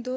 2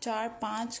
4-5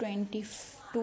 20 to